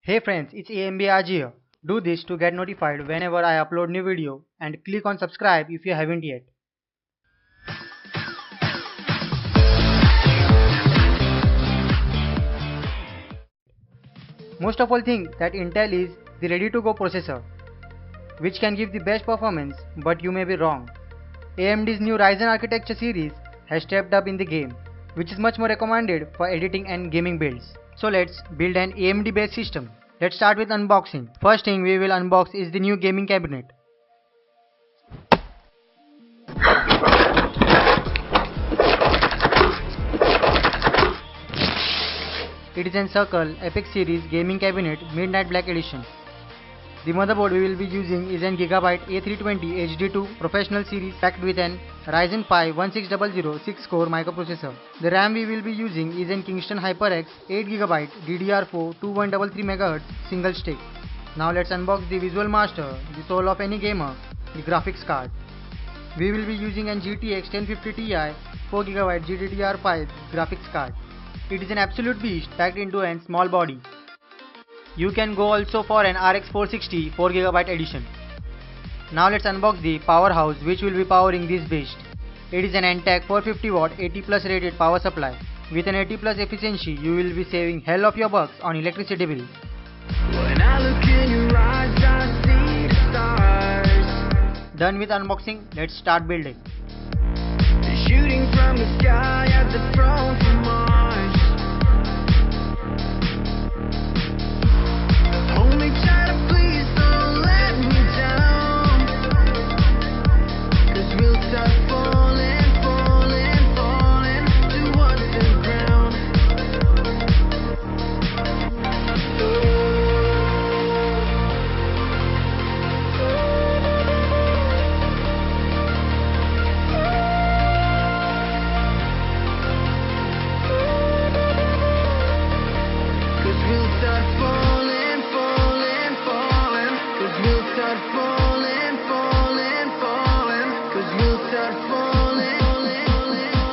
Hey friends, it's AMD Raj here. Do this to get notified whenever I upload new video and click on subscribe if you haven't yet. Most of all think that Intel is the ready to go processor, which can give the best performance, but you may be wrong. AMD's new Ryzen architecture series has stepped up in the game, which is much more recommended for editing and gaming builds. So let's build an AMD based system. Let's start with unboxing. First thing we will unbox is the new gaming cabinet. It is an Circle Epic Series Gaming Cabinet Midnight Black Edition. The motherboard we will be using is an Gigabyte A320 HD2 Professional Series packed with an Ryzen 5 1600 6-core microprocessor. The RAM we will be using is an Kingston HyperX 8GB DDR4 2133 MHz single stick. Now let's unbox the Visual Master, the soul of any gamer, the graphics card. We will be using an GTX 1050 Ti 4GB GDDR5 graphics card. It is an absolute beast packed into a small body. You can go also for an RX 460 4GB edition. Now let's unbox the powerhouse which will be powering this beast. It is an Antec 450W 80+ rated power supply. With an 80+ efficiency, you will be saving hell of your bucks on electricity bill. When I look in your eyes, I see the stars. Done with unboxing, let's start building. Shooting from the sky at the throne from Mars. Only try to please, don't let me down. 'Cause we'll start falling, falling, falling towards the ground. 'Cause we'll start falling, falling, falling. 'Cause we'll start falling, falling, falling. 'Cause we'll start falling, falling, falling.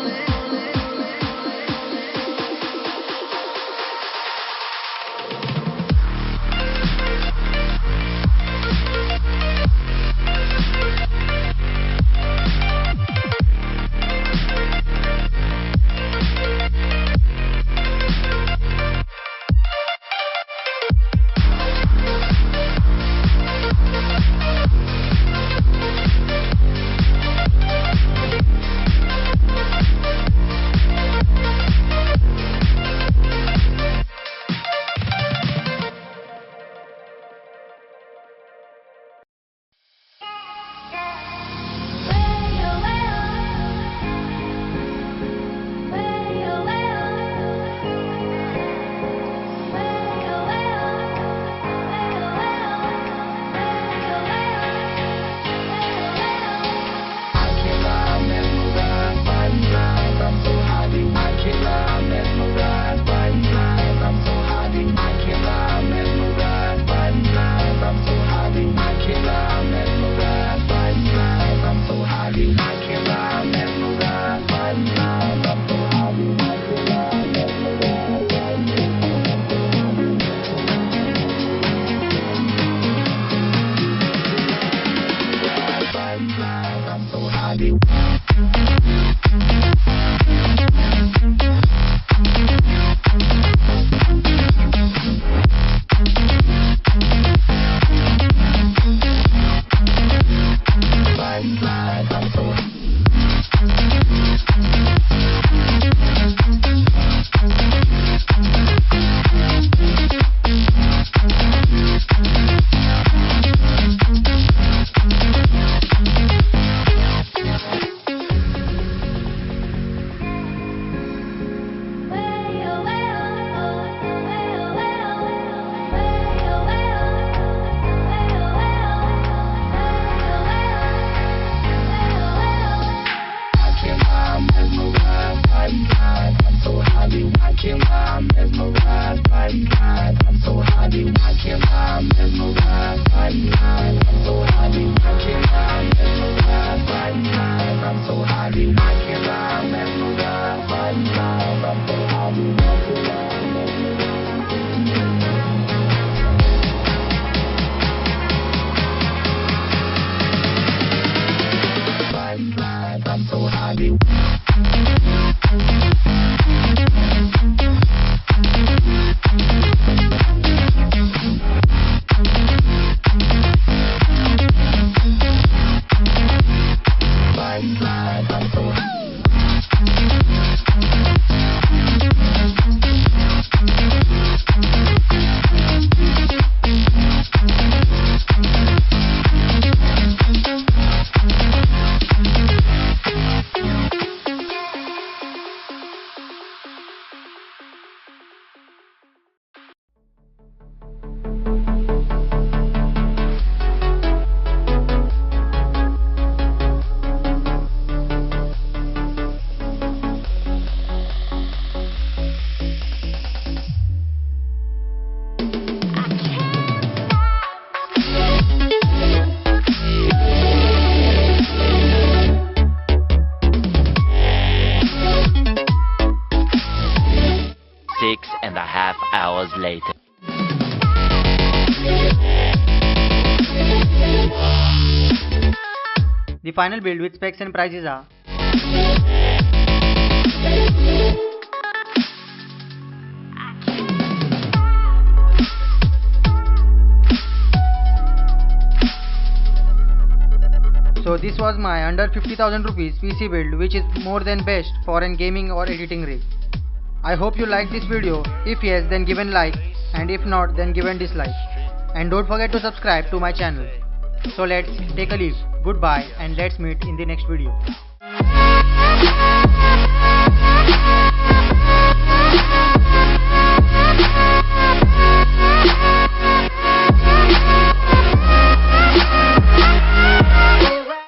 The final build with specs and prices are: so this was my under 50,000 rupees PC build, which is more than best for an gaming or editing rig. I hope you liked this video. If yes, then give a like, and if not, then give a dislike. And don't forget to subscribe to my channel. So let's take a leave. Goodbye, and let's meet in the next video.